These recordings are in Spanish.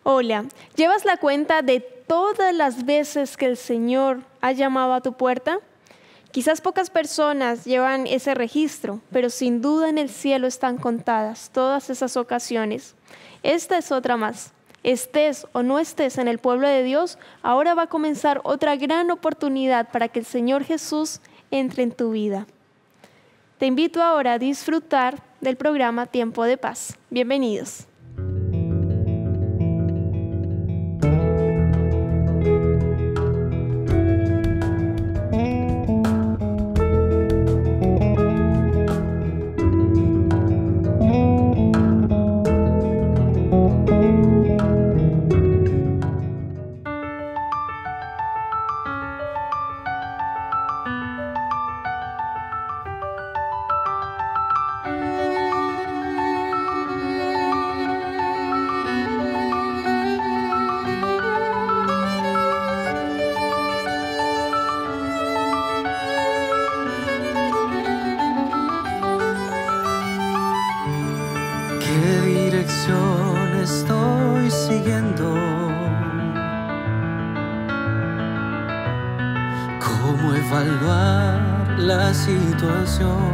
Hola, ¿llevas la cuenta de todas las veces que el Señor ha llamado a tu puerta? Quizás pocas personas llevan ese registro, pero sin duda en el cielo están contadas todas esas ocasiones. Esta es otra más. Estés o no estés en el pueblo de Dios, ahora va a comenzar otra gran oportunidad para que el Señor Jesús entre en tu vida. Te invito ahora a disfrutar del programa Tiempo de Paz. Bienvenidos. Estoy siguiendo, cómo evaluar la situación.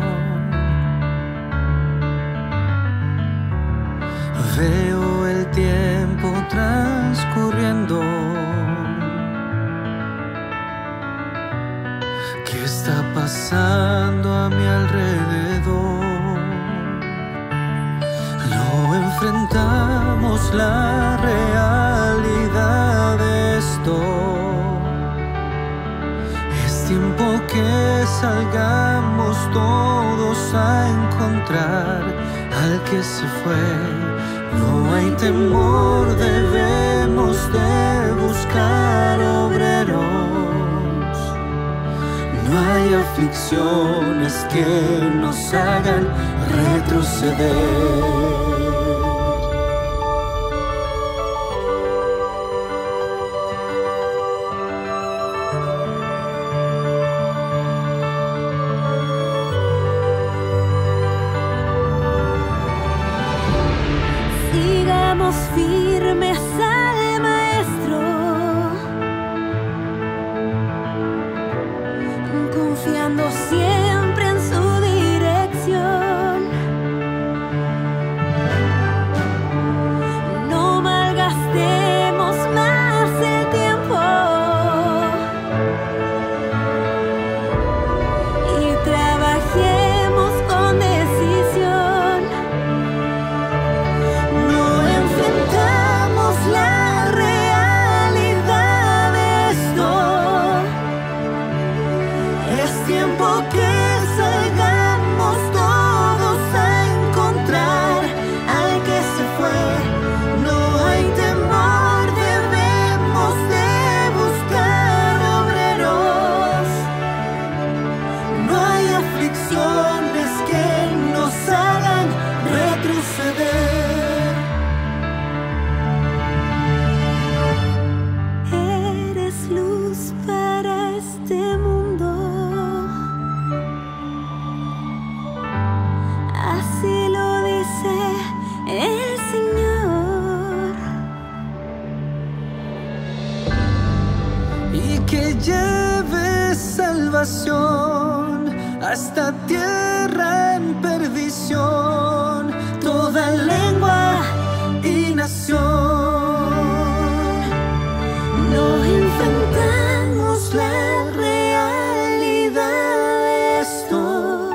Veo el tiempo transcurriendo. ¿Qué está pasando a mi alrededor? No enfrentamos la realidad de esto. Es tiempo que salgamos todos a encontrar al que se fue. No hay temor, debemos de buscar obreros. No hay aflicciones que nos hagan retroceder. Sigamos firmes al Maestro, confiando siempre en su dirección. No malgastemos más el tiempo y trabajemos con decisión. No enfrentamos la realidad de esto. Es tiempo que salgamos todos a encontrar al que se fue. No hay temor, debemos de buscar obreros. No hay aflicciones que nos hagan retroceder. Eres luz para este mundo. Así lo dice el Señor. Y que lleve salvación a esta tierra en perdición, toda lengua y nación. No enfrentamos la realidad de esto.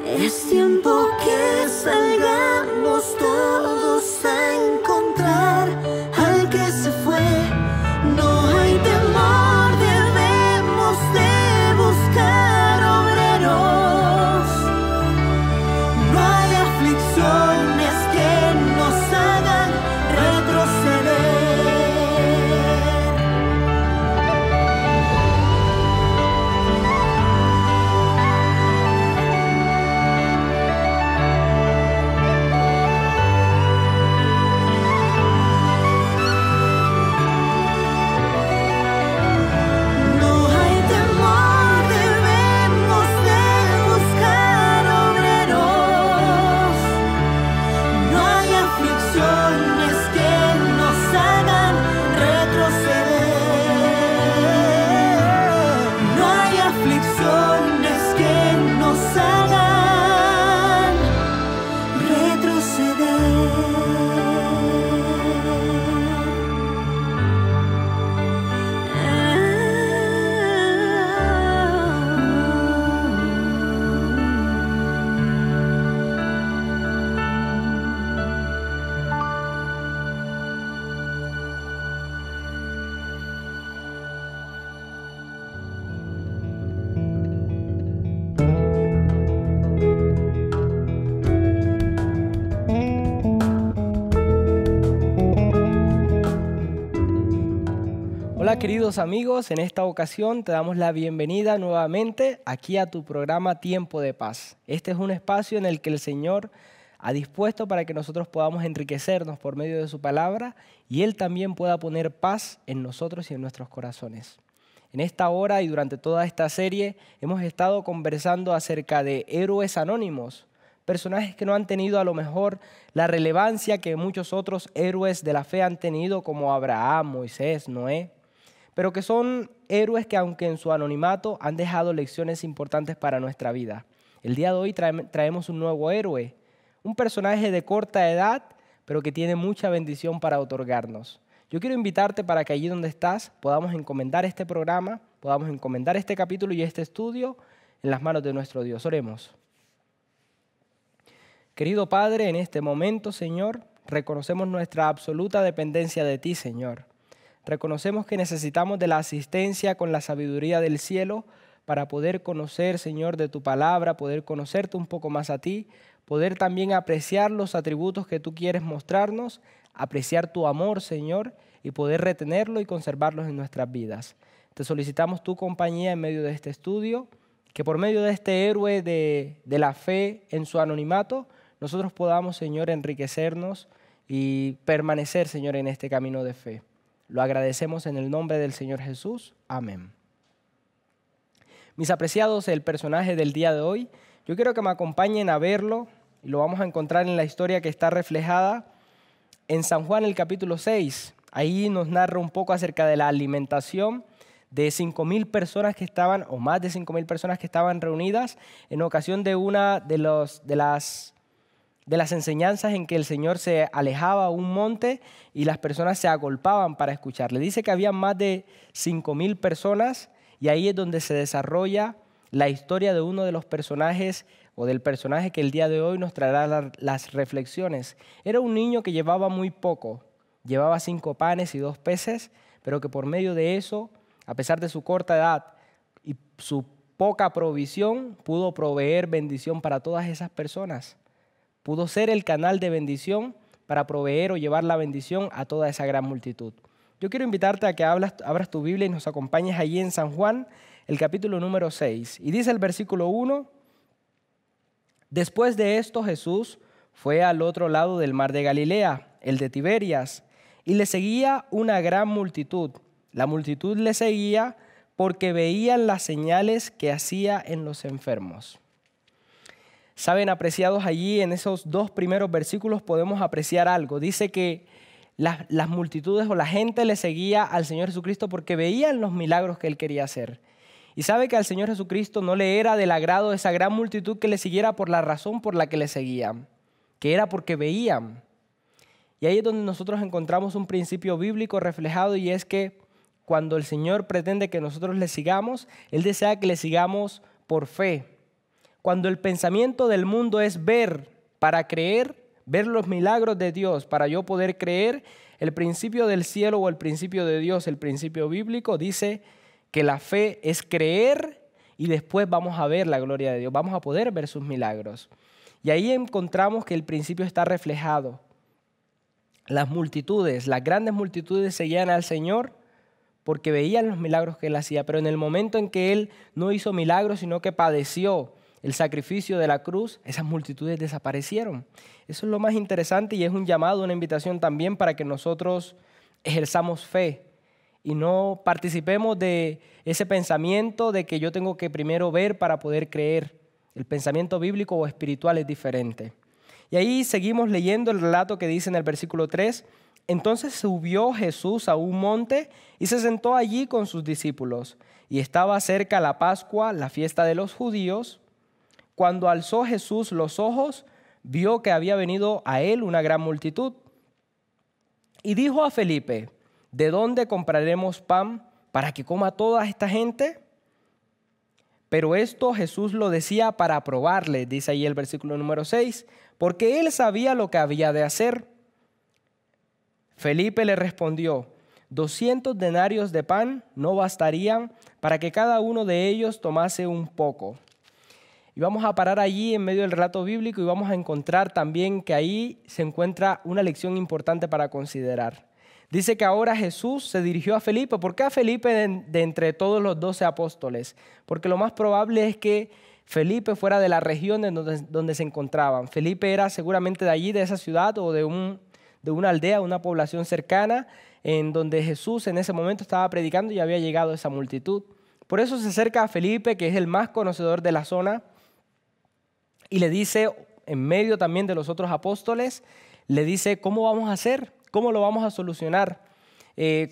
Es tiempo que salgamos todos a encontrar al que se fue. No hay temor, debemos de buscar obreros. No hay aflicción Hola queridos amigos, en esta ocasión te damos la bienvenida nuevamente aquí a tu programa Tiempo de Paz. Este es un espacio en el que el Señor ha dispuesto para que nosotros podamos enriquecernos por medio de su palabra y Él también pueda poner paz en nosotros y en nuestros corazones. En esta hora y durante toda esta serie hemos estado conversando acerca de héroes anónimos, personajes que no han tenido a lo mejor la relevancia que muchos otros héroes de la fe han tenido, como Abraham, Moisés, Noé, pero que son héroes que aunque en su anonimato han dejado lecciones importantes para nuestra vida. El día de hoy traemos un nuevo héroe, un personaje de corta edad, pero que tiene mucha bendición para otorgarnos. Yo quiero invitarte para que allí donde estás podamos encomendar este programa, podamos encomendar este capítulo y este estudio en las manos de nuestro Dios. Oremos. Querido Padre, en este momento, Señor, reconocemos nuestra absoluta dependencia de ti, Señor. Reconocemos que necesitamos de la asistencia con la sabiduría del cielo para poder conocer, Señor, de tu palabra, poder conocerte un poco más a ti, poder también apreciar los atributos que tú quieres mostrarnos, apreciar tu amor, Señor, y poder retenerlo y conservarlos en nuestras vidas. Te solicitamos tu compañía en medio de este estudio, que por medio de este héroe de la fe en su anonimato, nosotros podamos, Señor, enriquecernos y permanecer, Señor, en este camino de fe. Lo agradecemos en el nombre del Señor Jesús. Amén. Mis apreciados, el personaje del día de hoy, yo quiero que me acompañen a verlo y lo vamos a encontrar en la historia que está reflejada en San Juan, el capítulo 6. Ahí nos narra un poco acerca de la alimentación de 5,000 personas que estaban, o más de 5,000 personas que estaban reunidas en ocasión de una de las enseñanzas en que el Señor se alejaba a un monte y las personas se agolpaban para escucharle. Dice que había más de 5,000 personas y ahí es donde se desarrolla la historia de uno de los personajes o del personaje que el día de hoy nos traerá las reflexiones. Era un niño que llevaba muy poco, llevaba 5 panes y 2 peces, pero que por medio de eso, a pesar de su corta edad y su poca provisión, pudo proveer bendición para todas esas personas. Pudo ser el canal de bendición para proveer o llevar la bendición a toda esa gran multitud. Yo quiero invitarte a que abras tu Biblia y nos acompañes allí en San Juan, el capítulo número 6. Y dice el versículo 1, después de esto Jesús fue al otro lado del mar de Galilea, el de Tiberias, y le seguía una gran multitud. La multitud le seguía porque veían las señales que hacía en los enfermos. Saben, apreciados, allí en esos 2 primeros versículos podemos apreciar algo. Dice que las multitudes o la gente le seguía al Señor Jesucristo porque veían los milagros que Él quería hacer. Y sabe que al Señor Jesucristo no le era del agrado esa gran multitud que le siguiera por la razón por la que le seguían, que era porque veían. Y ahí es donde nosotros encontramos un principio bíblico reflejado, y es que cuando el Señor pretende que nosotros le sigamos, Él desea que le sigamos por fe. Cuando el pensamiento del mundo es ver para creer, ver los milagros de Dios para yo poder creer, el principio del cielo o el principio de Dios, el principio bíblico, dice que la fe es creer y después vamos a ver la gloria de Dios, vamos a poder ver sus milagros. Y ahí encontramos que el principio está reflejado. Las multitudes, las grandes multitudes seguían al Señor porque veían los milagros que Él hacía, pero en el momento en que Él no hizo milagros, sino que padeció el sacrificio de la cruz, esas multitudes desaparecieron. Eso es lo más interesante y es un llamado, una invitación también para que nosotros ejerzamos fe y no participemos de ese pensamiento de que yo tengo que primero ver para poder creer. El pensamiento bíblico o espiritual es diferente. Y ahí seguimos leyendo el relato que dice en el versículo 3, entonces subió Jesús a un monte y se sentó allí con sus discípulos. Y estaba cerca la Pascua, la fiesta de los judíos. Cuando alzó Jesús los ojos, vio que había venido a él una gran multitud. Y dijo a Felipe, ¿de dónde compraremos pan para que coma toda esta gente? Pero esto Jesús lo decía para probarle, dice ahí el versículo número 6, porque él sabía lo que había de hacer. Felipe le respondió, 200 denarios de pan no bastarían para que cada uno de ellos tomase un poco. Y vamos a parar allí en medio del relato bíblico y vamos a encontrar también que ahí se encuentra una lección importante para considerar. Dice que ahora Jesús se dirigió a Felipe. ¿Por qué a Felipe de entre todos los 12 apóstoles? Porque lo más probable es que Felipe fuera de la región donde se encontraban. Felipe era seguramente de allí, de esa ciudad o de una aldea, una población cercana, en donde Jesús en ese momento estaba predicando y había llegado esa multitud. Por eso se acerca a Felipe, que es el más conocedor de la zona, y le dice, en medio también de los otros apóstoles, le dice, ¿cómo vamos a hacer? ¿Cómo lo vamos a solucionar?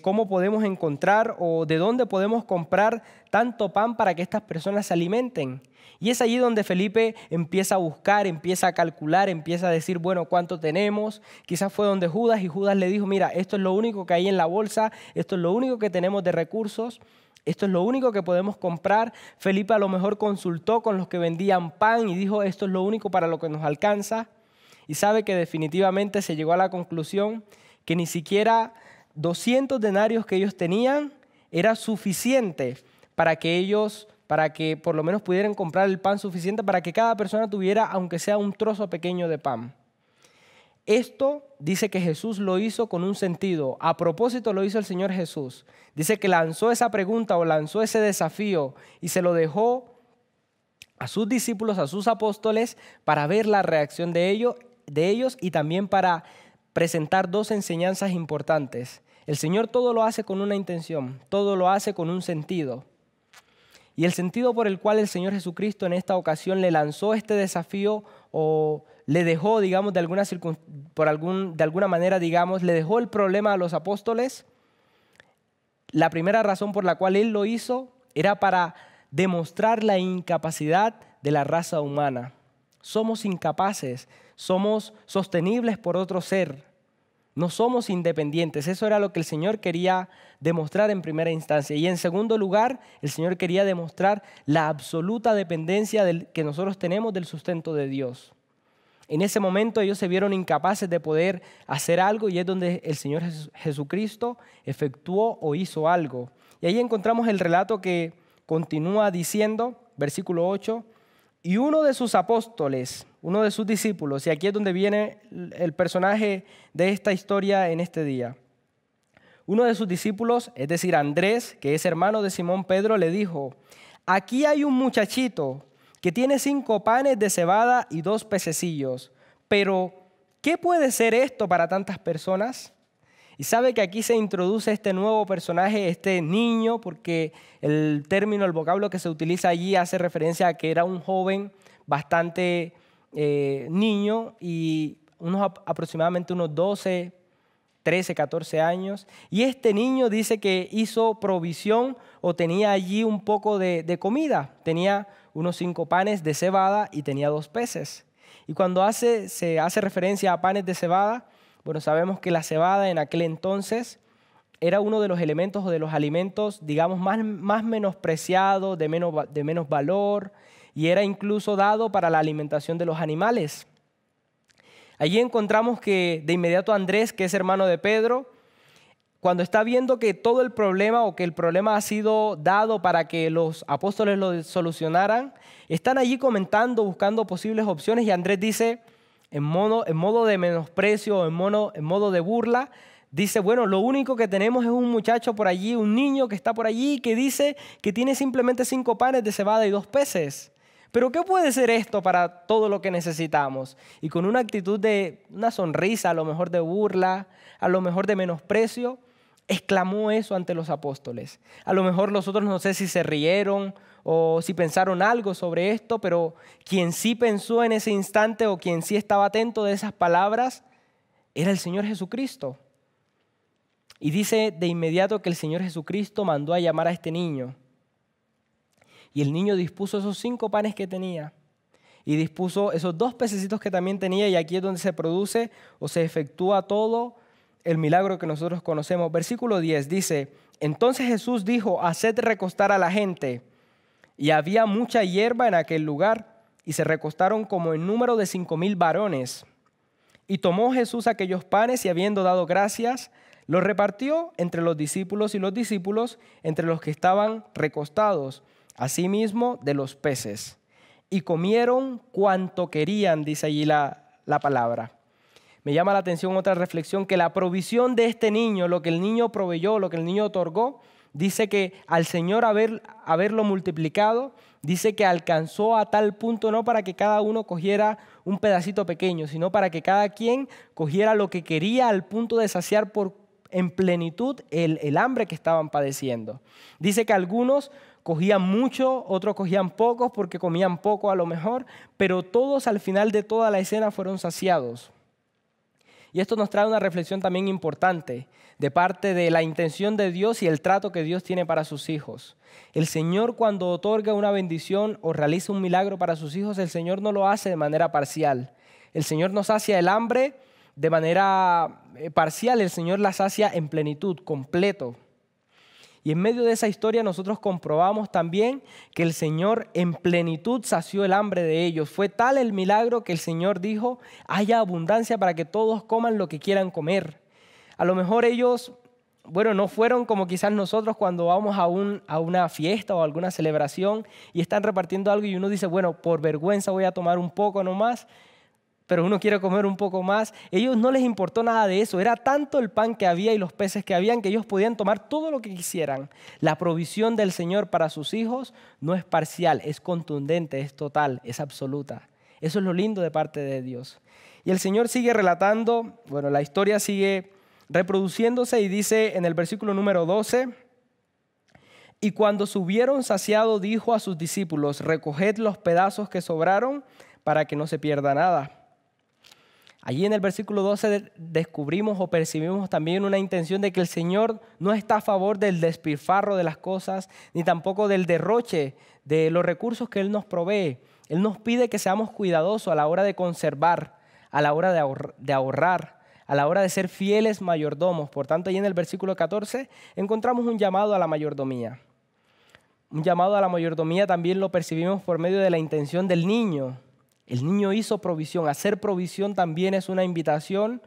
¿Cómo podemos encontrar o de dónde podemos comprar tanto pan para que estas personas se alimenten? Y es allí donde Felipe empieza a buscar, empieza a calcular, empieza a decir, bueno, ¿cuánto tenemos? Quizás fue donde Judas, y Judas le dijo, mira, esto es lo único que hay en la bolsa, esto es lo único que tenemos de recursos, esto es lo único que podemos comprar. Felipe a lo mejor consultó con los que vendían pan y dijo, esto es lo único para lo que nos alcanza. Y sabe que definitivamente se llegó a la conclusión que ni siquiera 200 denarios que ellos tenían era suficiente para que por lo menos pudieran comprar el pan suficiente para que cada persona tuviera, aunque sea un trozo pequeño de pan. Esto dice que Jesús lo hizo con un sentido. A propósito lo hizo el Señor Jesús. Dice que lanzó esa pregunta o lanzó ese desafío y se lo dejó a sus discípulos, a sus apóstoles, para ver la reacción de ellos y también para presentar dos enseñanzas importantes. El Señor todo lo hace con una intención, todo lo hace con un sentido. Y el sentido por el cual el Señor Jesucristo en esta ocasión le lanzó este desafío o le dejó, digamos, de alguna manera, digamos, le dejó el problema a los apóstoles, la primera razón por la cual Él lo hizo era para demostrar la incapacidad de la raza humana. Somos incapaces, somos sostenibles por otro ser, no somos independientes. Eso era lo que el Señor quería demostrar en primera instancia. Y en segundo lugar, el Señor quería demostrar la absoluta dependencia que nosotros tenemos del sustento de Dios. En ese momento ellos se vieron incapaces de poder hacer algo y es donde el Señor Jesucristo efectuó o hizo algo. Y ahí encontramos el relato que continúa diciendo, versículo 8, y uno de sus apóstoles, uno de sus discípulos, y aquí es donde viene el personaje de esta historia en este día. Uno de sus discípulos, es decir, Andrés, que es hermano de Simón Pedro, le dijo, aquí hay un muchachito que tiene 5 panes de cebada y 2 pececillos, pero ¿qué puede ser esto para tantas personas? Y sabe que aquí se introduce este nuevo personaje, este niño, porque el término, el vocablo que se utiliza allí hace referencia a que era un joven bastante niño y aproximadamente unos 12, 13, 14 años. Y este niño dice que hizo provisión o tenía allí un poco de comida. Tenía unos 5 panes de cebada y tenía 2 peces. Y cuando se hace referencia a panes de cebada, bueno, sabemos que la cebada en aquel entonces era uno de los elementos o de los alimentos, digamos, más menospreciados, de menos valor, y era incluso dado para la alimentación de los animales. Allí encontramos que de inmediato Andrés, que es hermano de Pedro, cuando está viendo que todo el problema o que el problema ha sido dado para que los apóstoles lo solucionaran, están allí comentando, buscando posibles opciones, y Andrés dice, en modo de menosprecio, en modo de burla, dice, bueno, lo único que tenemos es un muchacho por allí, un niño que está por allí, que dice que tiene simplemente 5 panes de cebada y 2 peces. ¿Pero qué puede ser esto para todo lo que necesitamos? Y con una actitud de una sonrisa, a lo mejor de burla, a lo mejor de menosprecio, exclamó eso ante los apóstoles. A lo mejor los otros no sé si se rieron o si pensaron algo sobre esto, pero quien sí pensó en ese instante o quien sí estaba atento de esas palabras era el Señor Jesucristo. Y dice de inmediato que el Señor Jesucristo mandó a llamar a este niño. Y el niño dispuso esos 5 panes que tenía y dispuso esos 2 pececitos que también tenía, y aquí es donde se produce o se efectúa todo el milagro que nosotros conocemos. Versículo 10 dice, entonces Jesús dijo, haced recostar a la gente. Y había mucha hierba en aquel lugar, y se recostaron como en número de 5,000 varones. Y tomó Jesús aquellos panes, y habiendo dado gracias, los repartió entre los discípulos, y los discípulos entre los que estaban recostados, asimismo de los peces. Y comieron cuanto querían, dice allí la palabra. Me llama la atención otra reflexión, que la provisión de este niño, lo que el niño proveyó, lo que el niño otorgó, dice que al Señor haberlo multiplicado, dice que alcanzó a tal punto no para que cada uno cogiera un pedacito pequeño, sino para que cada quien cogiera lo que quería al punto de saciar en plenitud el hambre que estaban padeciendo. Dice que algunos cogían mucho, otros cogían pocos porque comían poco a lo mejor, pero todos al final de toda la escena fueron saciados. Y esto nos trae una reflexión también importante de parte de la intención de Dios y el trato que Dios tiene para sus hijos. El Señor, cuando otorga una bendición o realiza un milagro para sus hijos, el Señor no lo hace de manera parcial. El Señor no sacia el hambre de manera parcial, el Señor la sacia en plenitud, completo. Y en medio de esa historia nosotros comprobamos también que el Señor en plenitud sació el hambre de ellos. Fue tal el milagro que el Señor dijo, haya abundancia para que todos coman lo que quieran comer. A lo mejor ellos, no fueron como quizás nosotros cuando vamos a una fiesta o a alguna celebración y están repartiendo algo y uno dice, por vergüenza voy a tomar un poco nomás, pero uno quiere comer un poco más. Ellos no les importó nada de eso. Era tanto el pan que había y los peces que habían que ellos podían tomar todo lo que quisieran. La provisión del Señor para sus hijos no es parcial, es contundente, es total, es absoluta. Eso es lo lindo de parte de Dios. Y el Señor sigue relatando, la historia sigue reproduciéndose y dice en el versículo número 12, y cuando se hubieron saciado, dijo a sus discípulos, recoged los pedazos que sobraron para que no se pierda nada. Allí en el versículo 12 descubrimos o percibimos también una intención de que el Señor no está a favor del despilfarro de las cosas, ni tampoco del derroche de los recursos que Él nos provee. Él nos pide que seamos cuidadosos a la hora de conservar, a la hora de ahorrar, a la hora de ser fieles mayordomos. Por tanto, allí en el versículo 14 encontramos un llamado a la mayordomía. Un llamado a la mayordomía también lo percibimos por medio de la intención del niño. El niño hizo provisión. Hacer provisión también es una invitación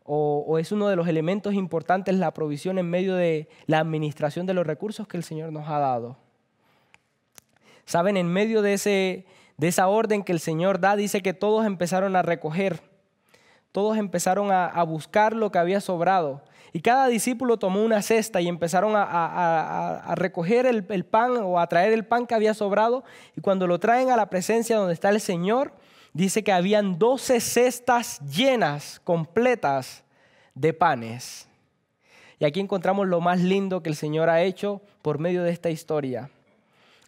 o es uno de los elementos importantes, la provisión en medio de la administración de los recursos que el Señor nos ha dado. Saben, en medio de esa orden que el Señor da, dice que todos empezaron a recoger. Todos empezaron a buscar lo que había sobrado. Y cada discípulo tomó una cesta y empezaron a recoger el pan o a traer el pan que había sobrado. Y cuando lo traen a la presencia donde está el Señor, dice que habían 12 cestas llenas, completas de panes. Y aquí encontramos lo más lindo que el Señor ha hecho por medio de esta historia.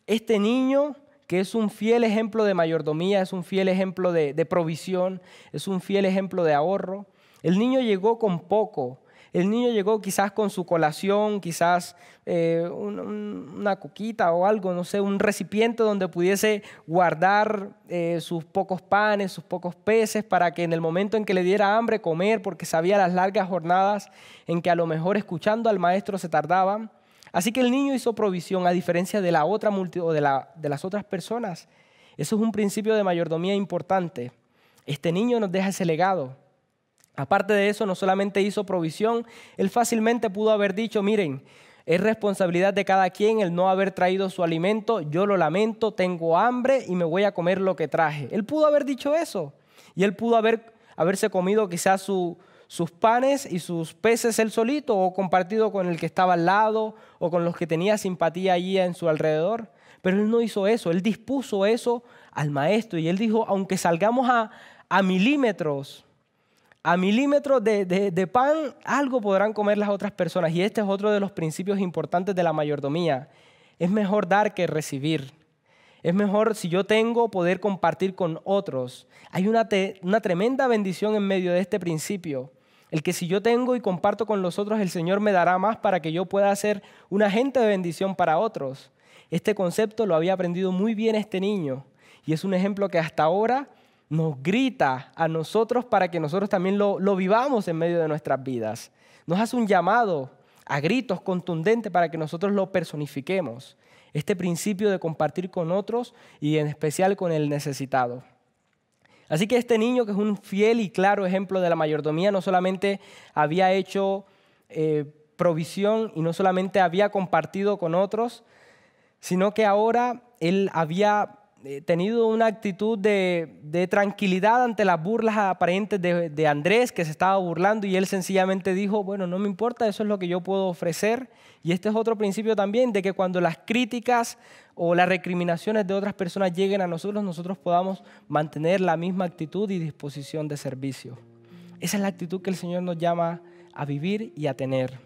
Este niño, que es un fiel ejemplo de mayordomía, es un fiel ejemplo de provisión, es un fiel ejemplo de ahorro. El niño llegó con poco. El niño llegó quizás con su colación, quizás una coquita o algo, no sé, un recipiente donde pudiese guardar sus pocos panes, sus pocos peces, para que en el momento en que le diera hambre comer, porque sabía las largas jornadas en que a lo mejor escuchando al maestro se tardaban. Así que el niño hizo provisión a diferencia de la otra multitud, de las otras personas. Eso es un principio de mayordomía importante. Este niño nos deja ese legado. Aparte de eso, no solamente hizo provisión, él fácilmente pudo haber dicho, miren, es responsabilidad de cada quien el no haber traído su alimento, yo lo lamento, tengo hambre y me voy a comer lo que traje. Él pudo haber dicho eso y él pudo haberse comido quizás sus panes y sus peces él solito o compartido con el que estaba al lado o con los que tenía simpatía allí en su alrededor. Pero él no hizo eso, él dispuso eso al maestro y él dijo, aunque salgamos a milímetros de pan, algo podrán comer las otras personas. Y este es otro de los principios importantes de la mayordomía. Es mejor dar que recibir. Es mejor, si yo tengo, poder compartir con otros. Hay una tremenda bendición en medio de este principio. El que si yo tengo y comparto con los otros, el Señor me dará más para que yo pueda ser un agente de bendición para otros. Este concepto lo había aprendido muy bien este niño. Y es un ejemplo que hasta ahora nos grita a nosotros para que nosotros también lo vivamos en medio de nuestras vidas. Nos hace un llamado a gritos contundente para que nosotros lo personifiquemos. Este principio de compartir con otros y en especial con el necesitado. Así que este niño, que es un fiel y claro ejemplo de la mayordomía, no solamente había hecho provisión y no solamente había compartido con otros, sino que ahora él había tenido una actitud de tranquilidad ante las burlas aparentes de Andrés, que se estaba burlando, y él sencillamente dijo, bueno, no me importa, eso es lo que yo puedo ofrecer. Y este es otro principio también, de que cuando las críticas o las recriminaciones de otras personas lleguen a nosotros, nosotros podamos mantener la misma actitud y disposición de servicio. Esa es la actitud que el Señor nos llama a vivir y a tener.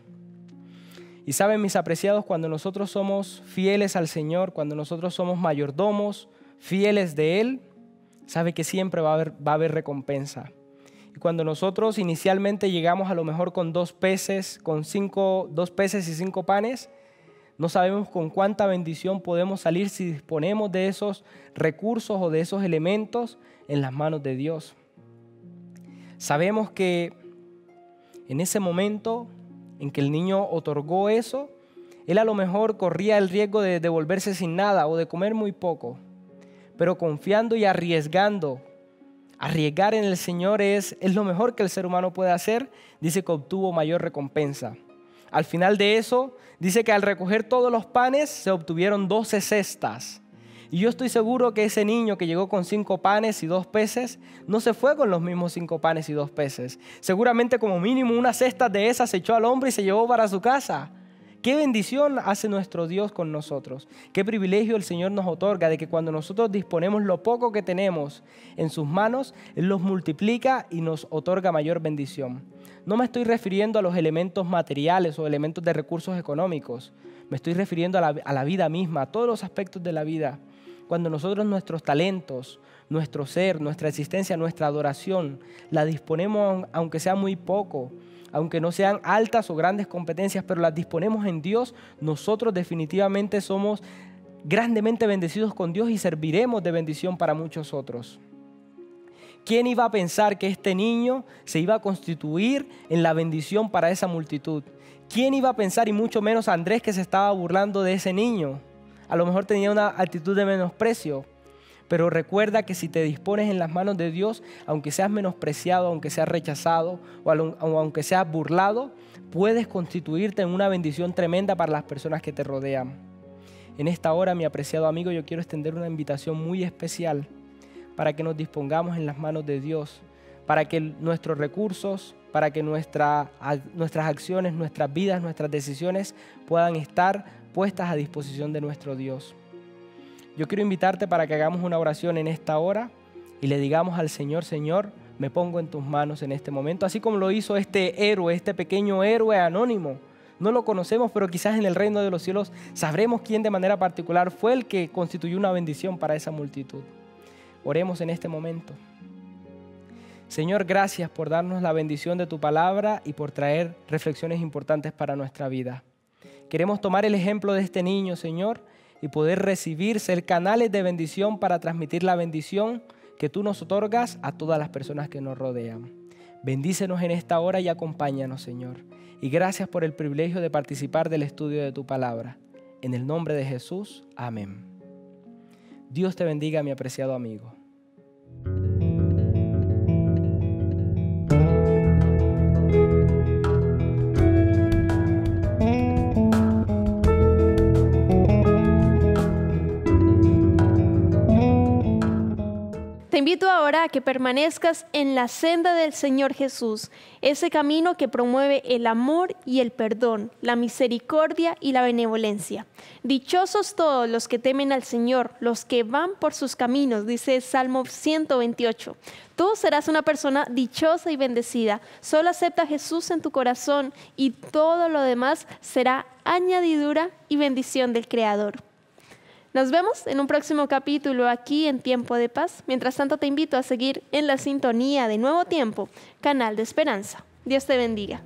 Y saben, mis apreciados, cuando nosotros somos fieles al Señor, cuando nosotros somos mayordomos, fieles de Él, sabe que siempre va a haber recompensa. Y cuando nosotros inicialmente llegamos a lo mejor con 2 peces, con 2 peces y 5 panes, no sabemos con cuánta bendición podemos salir si disponemos de esos recursos o de esos elementos en las manos de Dios. Sabemos que en ese momento en que el niño otorgó eso, él a lo mejor corría el riesgo de devolverse sin nada o de comer muy poco. Pero confiando y arriesgando, arriesgar en el Señor es lo mejor que el ser humano puede hacer. Dice que obtuvo mayor recompensa. Al final de eso, dice que al recoger todos los panes se obtuvieron 12 cestas. Y yo estoy seguro que ese niño que llegó con 5 panes y 2 peces, no se fue con los mismos 5 panes y 2 peces. Seguramente como mínimo una cesta de esas se echó al hombro y se llevó para su casa. Qué bendición hace nuestro Dios con nosotros. Qué privilegio el Señor nos otorga de que cuando nosotros disponemos lo poco que tenemos en sus manos, Él los multiplica y nos otorga mayor bendición. No me estoy refiriendo a los elementos materiales o elementos de recursos económicos. Me estoy refiriendo a la vida misma, a todos los aspectos de la vida. Cuando nosotros nuestros talentos, nuestro ser, nuestra existencia, nuestra adoración, la disponemos aunque sea muy poco, aunque no sean altas o grandes competencias, pero las disponemos en Dios, nosotros definitivamente somos grandemente bendecidos con Dios y serviremos de bendición para muchos otros. ¿Quién iba a pensar que este niño se iba a constituir en la bendición para esa multitud? ¿Quién iba a pensar, y mucho menos Andrés, que se estaba burlando de ese niño? A lo mejor tenía una actitud de menosprecio. Pero recuerda que si te dispones en las manos de Dios, aunque seas menospreciado, aunque seas rechazado o aunque seas burlado, puedes constituirte en una bendición tremenda para las personas que te rodean. En esta hora, mi apreciado amigo, yo quiero extender una invitación muy especial para que nos dispongamos en las manos de Dios, para que nuestros recursos, para que nuestras acciones, nuestras vidas, nuestras decisiones puedan estar puestas a disposición de nuestro Dios. Yo quiero invitarte para que hagamos una oración en esta hora y le digamos al Señor, Señor, me pongo en tus manos en este momento, así como lo hizo este héroe, este pequeño héroe anónimo. No lo conocemos, pero quizás en el reino de los cielos sabremos quién de manera particular fue el que constituyó una bendición para esa multitud. Oremos en este momento. Señor, gracias por darnos la bendición de tu palabra y por traer reflexiones importantes para nuestra vida. Queremos tomar el ejemplo de este niño, Señor, y poder recibir, ser canales de bendición para transmitir la bendición que tú nos otorgas a todas las personas que nos rodean. Bendícenos en esta hora y acompáñanos, Señor. Y gracias por el privilegio de participar del estudio de tu palabra. En el nombre de Jesús, amén. Dios te bendiga, mi apreciado amigo. Te invito ahora a que permanezcas en la senda del Señor Jesús, ese camino que promueve el amor y el perdón, la misericordia y la benevolencia. Dichosos todos los que temen al Señor, los que van por sus caminos, dice Salmo 128. Tú serás una persona dichosa y bendecida. Solo acepta a Jesús en tu corazón y todo lo demás será añadidura y bendición del Creador. Nos vemos en un próximo capítulo aquí en Tiempo de Paz. Mientras tanto, te invito a seguir en la sintonía de Nuevo Tiempo, canal de esperanza. Dios te bendiga.